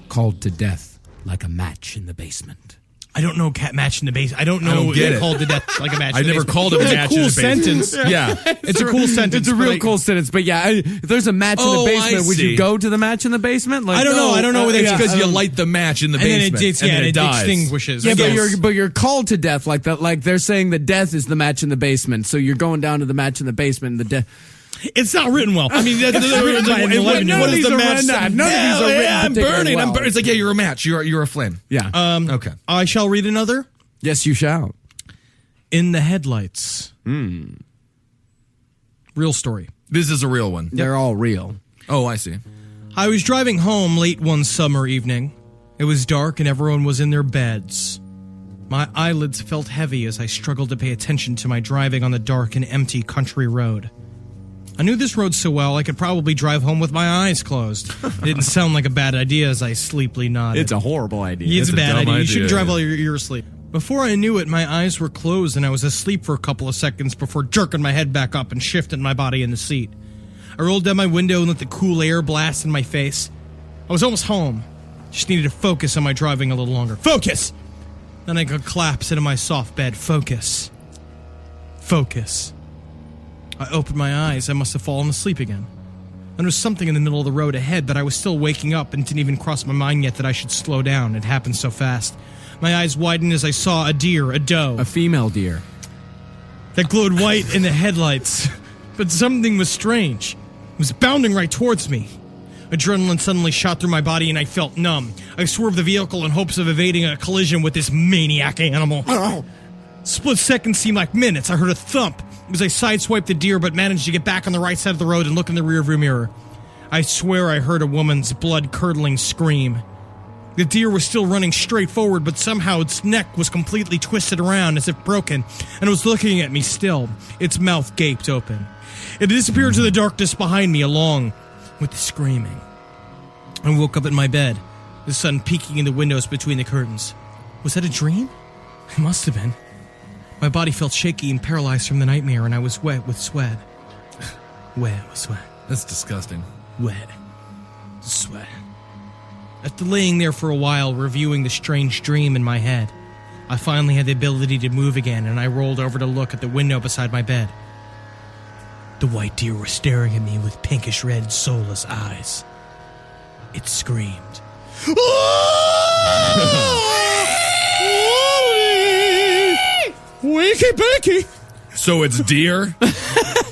called to death like a match in the basement. I don't know match in the basement. I don't know get it. called to death like a match. I in the never basement. called it a It's match a cool in the basement. sentence. Yeah. It's a cool sentence. It's a but real cool sentence. But yeah, if there's a match in Oh, the I basement, would see. you go to the match in the basement? Like, I don't know. I don't know whether It's because I you don't- light the match in the and then basement. it dies. extinguishes. Yeah, I guess. but you're called to death like that. Like they're saying that death is the match in the basement. So you're going down to the match in the basement. And the death. It's not written well. I mean, that's written by an 11-year-old. What is the match? None of these are written I'm particularly burning. well. It's like, yeah, you're a match. You're a flame. Yeah. Okay. I shall read another. Yes, you shall. In the Headlights. Real story. This is a real one. They're all real. Oh, I see. I was driving home late one summer evening. It was dark and everyone was in their beds. My eyelids felt heavy as I struggled to pay attention to my driving on the dark and empty country road. I knew this road so well I could probably drive home with my eyes closed. It didn't sound like a bad idea as I sleepily nodded. It's a horrible idea. It's a bad dumb idea. You idea, shouldn't drive yeah. while you're asleep. Before I knew it, my eyes were closed and I was asleep for a couple of seconds before jerking my head back up and shifting my body in the seat. I rolled down my window and let the cool air blast in my face. I was almost home. Just needed to focus on my driving a little longer. Focus! Then I could collapse into my soft bed. Focus. Focus. I opened my eyes. I must have fallen asleep again. And there was something in the middle of the road ahead, but I was still waking up and didn't even cross my mind yet that I should slow down. It happened so fast. My eyes widened as I saw a deer, a doe. A female deer. That glowed white in the headlights. But something was strange. It was bounding right towards me. Adrenaline suddenly shot through my body and I felt numb. I swerved the vehicle in hopes of evading a collision with this maniac animal. Split seconds seemed like minutes. I heard a thump as I sideswiped the deer but managed to get back on the right side of the road and look in the rearview mirror. I swear I heard a woman's blood-curdling scream. The deer was still running straight forward, but somehow its neck was completely twisted around as if broken, and it was looking at me still, its mouth gaped open. It disappeared to the darkness behind me along with the screaming. I woke up in my bed, the sun peeking in the windows between the curtains. Was that a dream? It must have been. My body felt shaky and paralyzed from the nightmare, and I was wet with sweat. Wet with sweat. That's disgusting. Wet. Sweat. After laying there for a while, reviewing the strange dream in my head, I finally had the ability to move again, and I rolled over to look at the window beside my bed. The white deer was staring at me with pinkish red, soulless eyes. It screamed. Wakey bakey! So it's deer?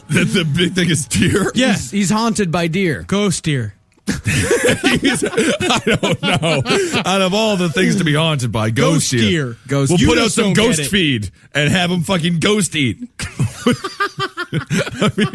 The big thing is deer? Yeah. He's haunted by deer. Ghost deer. I don't know. Out of all the things to be haunted by, ghost deer. Ghost We'll deer. put You out just some don't get ghost it. feed and have them fucking ghost eat. I mean,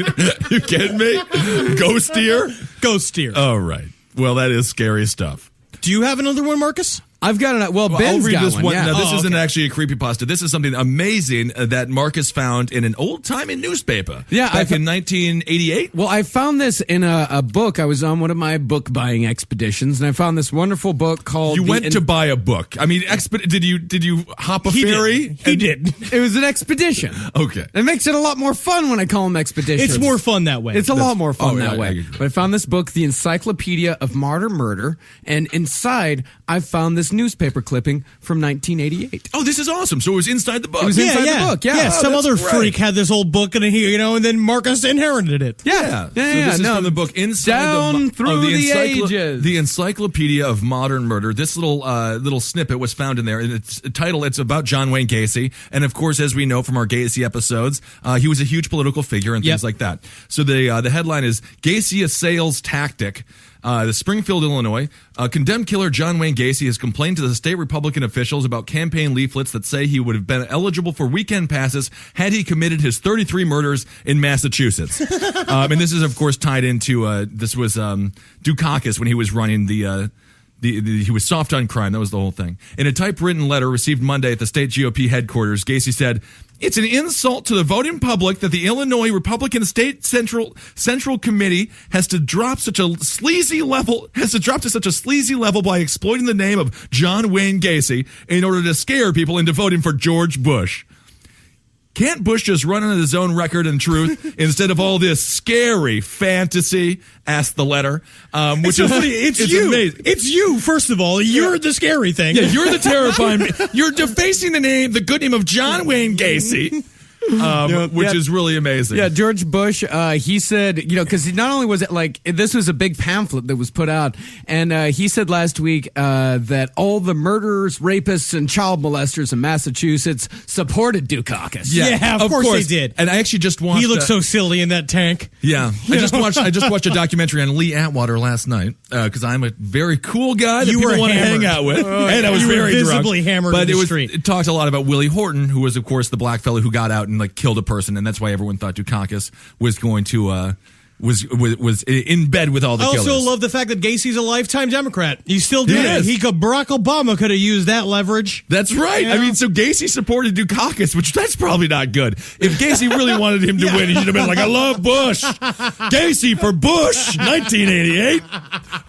you kidding me? Ghost deer? Ghost deer. All right. Well, that is scary stuff. Do you have another one, Marcus? I've got it. Well, Well, Ben's I'll read got this one. Yeah. Now, this Oh, isn't okay. actually a creepypasta. This is something amazing that Marcus found in an old-timey newspaper. Yeah, back in 1988. Well, I found this in a book. I was on one of my book buying expeditions, and I found this wonderful book called. You went to buy a book. I mean, did you hop a ferry? He did. It was an expedition. Okay. It makes it a lot more fun when I call them expeditions. It's more fun that way. It's a lot more fun oh, yeah, that I way. agree. But I found this book, The Encyclopedia of Modern Murder, and inside I found this newspaper clipping from 1988. Oh, this is awesome. So it was inside the book. It was inside the book, yeah. Oh, some that's other great. freak had this old book in here, and then Marcus inherited it. Yeah. So this is from the book Inside Down the, Through the Ages. The Encyclopedia of Modern Murder. This little snippet was found in there. And it's a title. It's about John Wayne Gacy, and of course, as we know from our Gacy episodes, he was a huge political figure and things like that. So the headline is Gacy Assails Tactic. The Springfield, Illinois, condemned killer John Wayne Gacy has complained to the state Republican officials about campaign leaflets that say he would have been eligible for weekend passes had he committed his 33 murders in Massachusetts. And this is, of course, tied into this was Dukakis when he was running he was soft on crime. That was the whole thing. In a typewritten letter received Monday at the state GOP headquarters, Gacy said, "It's an insult to the voting public that the Illinois Republican State Central Committee has to drop to such a sleazy level by exploiting the name of John Wayne Gacy in order to scare people into voting for George Bush." Can't Bush just run on his own record and truth instead of all this scary fantasy? Asked the letter. Which it's is funny. It's you. Amazing. It's you, first of all. You're the scary thing. Yeah, you're the terrifying. You're defacing the good name of John Wayne Gacy. Which is really amazing. Yeah, George Bush, he said, because not only was it this was a big pamphlet that was put out, and he said last week that all the murderers, rapists, and child molesters in Massachusetts supported Dukakis. Yeah, of course they did. And I actually just watched. He looked so silly in that tank. Yeah, I just watched a documentary on Lee Atwater last night because I'm a very cool guy that people want to hang out with, and I was very visibly hammered. But in the street. It talked a lot about Willie Horton, who was of course the black fellow who got out and killed a person, and that's why everyone thought Dukakis was going to was in bed with all the killers. I also love the fact that Gacy's a lifetime Democrat. He still did it. Barack Obama could have used that leverage. That's right. Yeah. I mean, so Gacy supported Dukakis, which that's probably not good. If Gacy really wanted him to win, he should have been like, I love Bush. Gacy for Bush, 1988.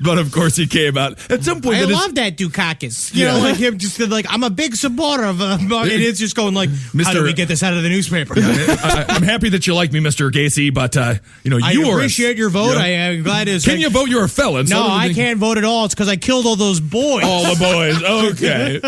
But of course he came out. At some point, I love that Dukakis. You know, like him just I'm a big supporter of and it's just going like, how do we get this out of the newspaper? I'm happy that you like me, Mr. Gacy, but I appreciate your vote. I'm glad it's. Can you vote? You're a felon. No, I can't vote at all. It's because I killed all those boys. All the boys. Okay.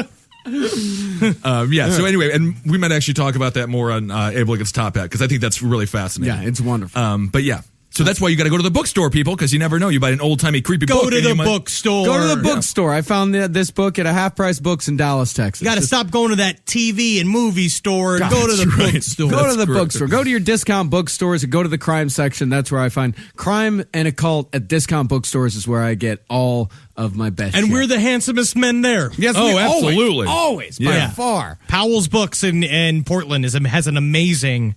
So anyway, and we might actually talk about that more on Abel Gets Top Hat because I think that's really fascinating. Yeah, it's wonderful. But yeah. So that's why you got to go to the bookstore, people, because you never know. You buy an old-timey creepy book. Go to the bookstore. Go to the bookstore. I found this book at a half-price books in Dallas, Texas. You got to stop going to that TV and movie store and go to the bookstore. Go to the bookstore. Go to your discount bookstores and go to the crime section. That's where I find crime and occult at discount bookstores is where I get all of my best and shit. we're the handsomest men there. Yes, absolutely. Always by far. Powell's Books in Portland has an amazing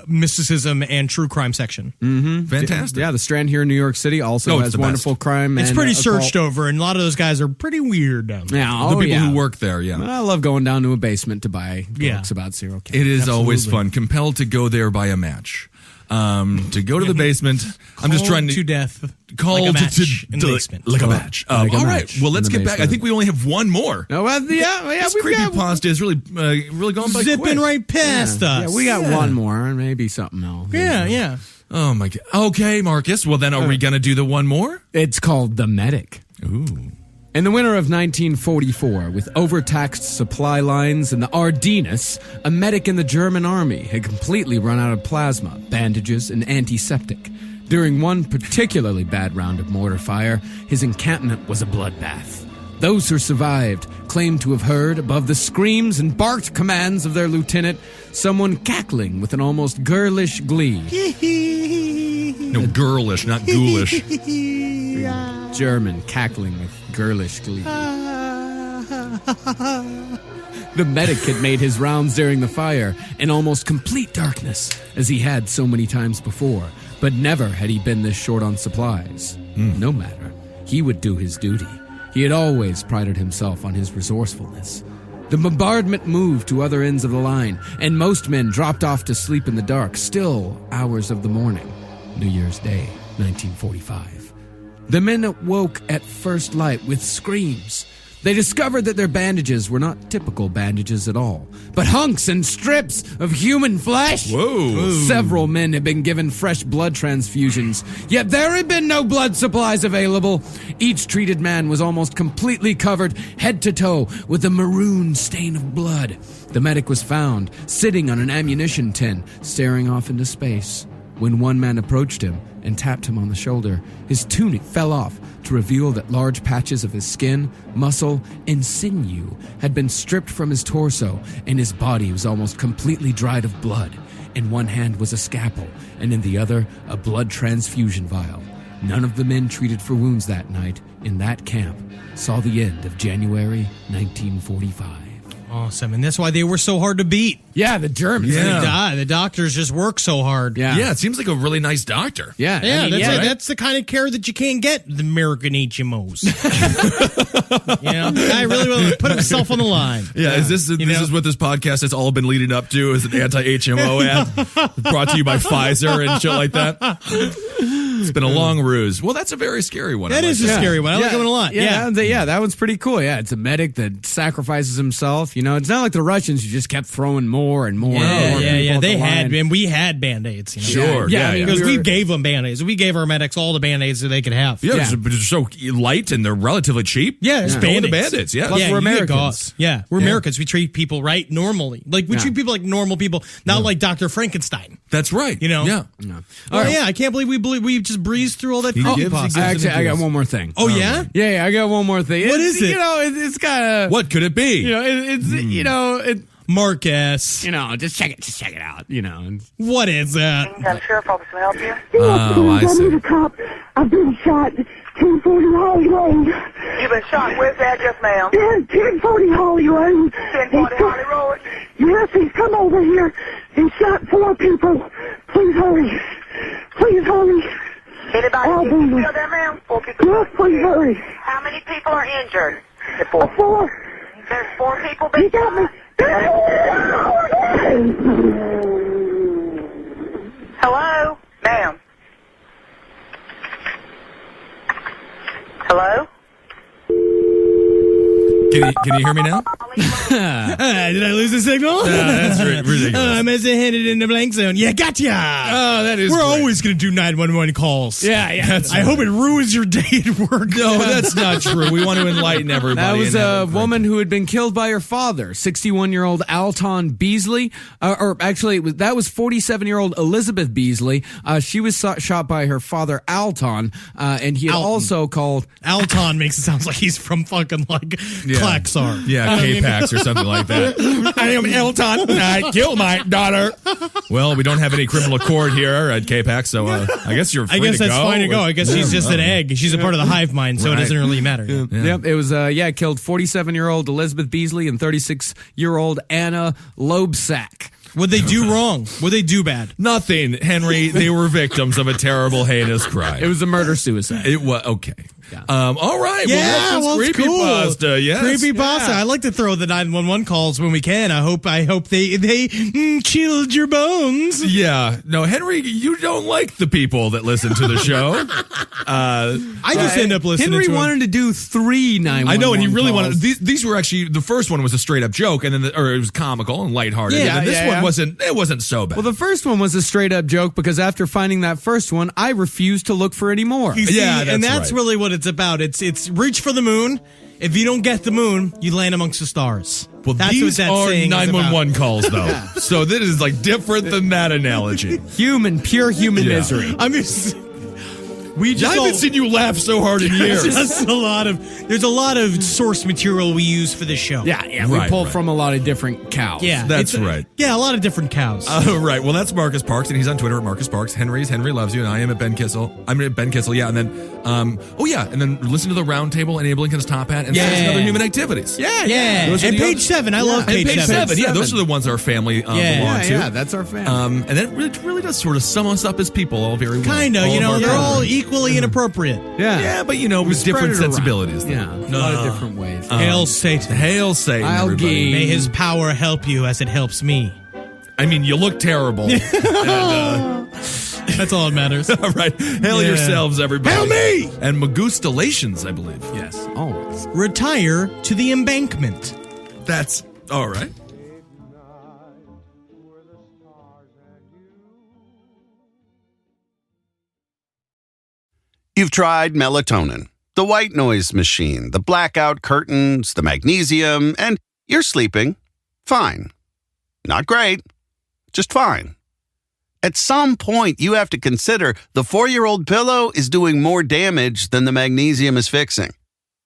mysticism and true crime section. Mm-hmm. Fantastic. Yeah, the Strand here in New York City also has wonderful crime. It's and pretty occult. searched over, and a lot of those guys are pretty weird down there. Yeah, the people who work there, I love going down to a basement to buy books about serial killers. It is always fun. Compelled to go there by a match. To go to the basement. I'm just trying to death. Call like a match to in the basement. Like a match. All right. Well, let's get back. I think we only have one more. No, this creepypasta is really gone by zipping quick. right past us. Yeah, we got one more, and maybe something else. Yeah. Oh my God. Okay, Marcus. Well, then are we gonna do the one more? It's called The Medic. Ooh. In the winter of 1944, with overtaxed supply lines in the Ardennes, a medic in the German army had completely run out of plasma, bandages, and antiseptic. During one particularly bad round of mortar fire, his encampment was a bloodbath. Those who survived claimed to have heard, above the screams and barked commands of their lieutenant, someone cackling with an almost girlish glee. No, girlish, not ghoulish. German cackling with girlish glee. The medic had made his rounds during the fire in almost complete darkness, as he had so many times before, but never had he been this short on supplies. No matter, he would do his duty. He had always prided himself on his resourcefulness. The bombardment moved to other ends of the line, and most men dropped off to sleep in the dark, still hours of the morning. New Year's Day, 1945. The men awoke at first light with screams. They discovered that their bandages were not typical bandages at all, but hunks and strips of human flesh. Whoa. Several men had been given fresh blood transfusions, yet there had been no blood supplies available. Each treated man was almost completely covered, head to toe, with a maroon stain of blood. The medic was found, sitting on an ammunition tin, staring off into space. When one man approached him and tapped him on the shoulder, his tunic fell off to reveal that large patches of his skin, muscle, and sinew had been stripped from his torso, and his body was almost completely dried of blood. In one hand was a scalpel, and in the other, a blood transfusion vial. None of the men treated for wounds that night in that camp saw the end of January 1945. Awesome, and that's why they were so hard to beat. Yeah, the Germans. Yeah. The doctors just work so hard. Yeah, it seems like a really nice doctor. Yeah, that's the kind of care that you can't get the American HMOs. The guy really will put himself on the line. Yeah, is this is what this podcast has all been leading up to? Is an anti-HMO ad brought to you by Pfizer and shit like that? It's been a long ruse. Well, that's a very scary one. That is a scary one. I like that one a lot. Yeah, that one's pretty cool. Yeah, it's a medic that sacrifices himself. You know, it's not like the Russians who just kept throwing more and more. Yeah. They had, and we had Band-Aids. You know? Sure. Yeah. Because we gave them Band-Aids. We gave our medics all the Band-Aids that they could have. Yeah, they're so light and they're relatively cheap. Yeah, it's Band-Aids. Band-Aids. Yeah. Plus we're Americans. We're Americans. We treat people right normally. Like, we treat people like normal people, not like Dr. Frankenstein. That's right. You know? Yeah. All right. I can't believe we just breezed through all that creepypasta. Actually, I got one more thing. Oh, yeah? Yeah, I got one more thing. What is it? You know, it's kind of... What could it be? You know, it's... Marcus. You know, just check it out, you know. What is that? I'm Sheriff Office can help you. Oh, I see. a cop. I've been shot. 1040 Holly Road. You've been shot. Where's the address, ma'am? Yeah, 1040 Holly Road. 1040 Holly Road. Yes, he's come over here and shot 4 people. Please hurry. Please hurry. Anybody still there, ma'am? 4 people. Yes, please hurry. How many people are injured? 4. There's 4 people He being got me. Hello? Ma'am. Hello? Can you hear me now? Did I lose the signal? That's ridiculous. I'm headed in the blank zone. Yeah, gotcha. Oh, that is We're great. always going to do 911 calls. Yeah. I hope it ruins your day at work. No, that's not true. We want to enlighten everybody. That was and a have woman who had been killed by her father, 61-year-old Alton Beasley. That was 47-year-old Elizabeth Beasley. She was shot by her father, Alton, and he had also called... Alton makes it sound like he's from fucking like Klaxar. Yeah, K-Pax or something like that. I am Elton. I killed my daughter. Well, we don't have any criminal court here at K-Pax, so I guess you're free to go. I guess that's fine to go. I guess she's just an egg. She's a part of the hive mind, so it doesn't really matter. Yep, it was, killed 47-year-old Elizabeth Beasley and 36-year-old Anna Loebsack. What'd they do wrong? What'd they do bad? Nothing, Henry. They were victims of a terrible, heinous crime. It was a murder-suicide. It was, okay. Yeah. All right. Yeah, well, that's creepypasta. Cool. Yes. Creepypasta. I like to throw the 911 calls when we can. I hope they chilled your bones. Yeah. No, Henry, you don't like the people that listen to the show. I just end up listening Henry to them. wanted to do 3 911 I know, and he really calls. wanted. These were actually, the first one was a straight up joke, and then it was comical and lighthearted. Yeah, and this yeah, one yeah. wasn't so bad. Well, the first one was a straight-up joke because after finding that first one, I refused to look for any more. You see, Yeah, and that's that's right. really what it's about. It's reach for the moon. If you don't get the moon, you land amongst the stars. Well, that's these what that are saying is 911 calls, though. So this is like different than that analogy. Pure human Yeah. misery. I mean, I haven't seen you laugh so hard in years. there's a lot of source material we use for this show. Yeah, we Right, pulled right. from a lot of different cows. Yeah, That's right. Yeah, a lot of different cows. Right. Well, that's Marcus Parks, and he's on Twitter at Marcus Parks. Henry's Henry Loves You, and I am at Ben Kissel. I'm at Ben Kissel, yeah. And then, and then listen to the Roundtable and Abe Lincoln's Top Hat and Six Other Human Activities. Yeah. Those are And the page other- 7. I love And page 7. Yeah, those are the ones our family belong to. Yeah, that's our family. And that really does sort of sum us up as people all very well. Kinda, All you of know, our they're all brothers. equally inappropriate. Yeah, but you know, with Spread different it around. sensibilities. though. Yeah, a lot of different ways. Hail Satan. Hail Satan, I'll everybody. give- May his power help you as it helps me. I mean, you look terrible. And, That's all that matters. all right. Hail Yeah. yourselves, everybody. Hail me! And Magustalations, I believe. Yes, always. Retire to the embankment. That's all right. You've tried melatonin, the white noise machine, the blackout curtains, the magnesium, and you're sleeping fine. Not great, just fine. At some point, you have to consider the 4-year-old pillow is doing more damage than the magnesium is fixing.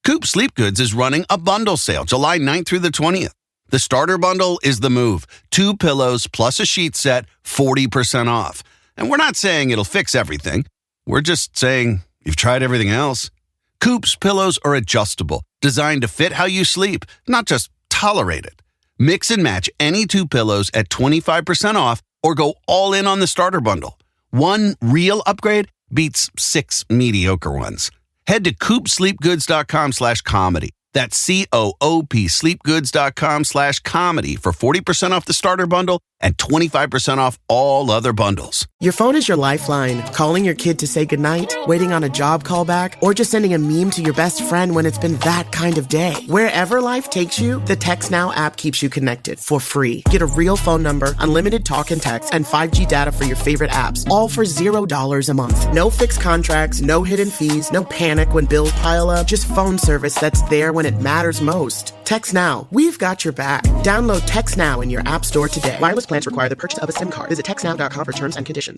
Coop Sleep Goods is running a bundle sale July 9th through the 20th. The starter bundle is the move. 2 pillows plus a sheet set, 40% off. And we're not saying it'll fix everything. We're just saying you've tried everything else. Coop's pillows are adjustable, designed to fit how you sleep, not just tolerate it. Mix and match any 2 pillows at 25% off or go all in on the starter bundle. One real upgrade beats 6 mediocre ones. Head to coopsleepgoods.com/comedy. That's COOP sleepgoods.com/comedy for 40% off the starter bundle and 25% off all other bundles. Your phone is your lifeline. Calling your kid to say goodnight, waiting on a job callback, or just sending a meme to your best friend when it's been that kind of day. Wherever life takes you, the TextNow app keeps you connected for free. Get a real phone number, unlimited talk and text, and 5G data for your favorite apps, all for $0 a month. No fixed contracts, no hidden fees, no panic when bills pile up, just phone service that's there when it matters most. TextNow. We've got your back. Download TextNow in your app store today. Wireless plans require the purchase of a SIM card. Visit textnow.com for terms and conditions.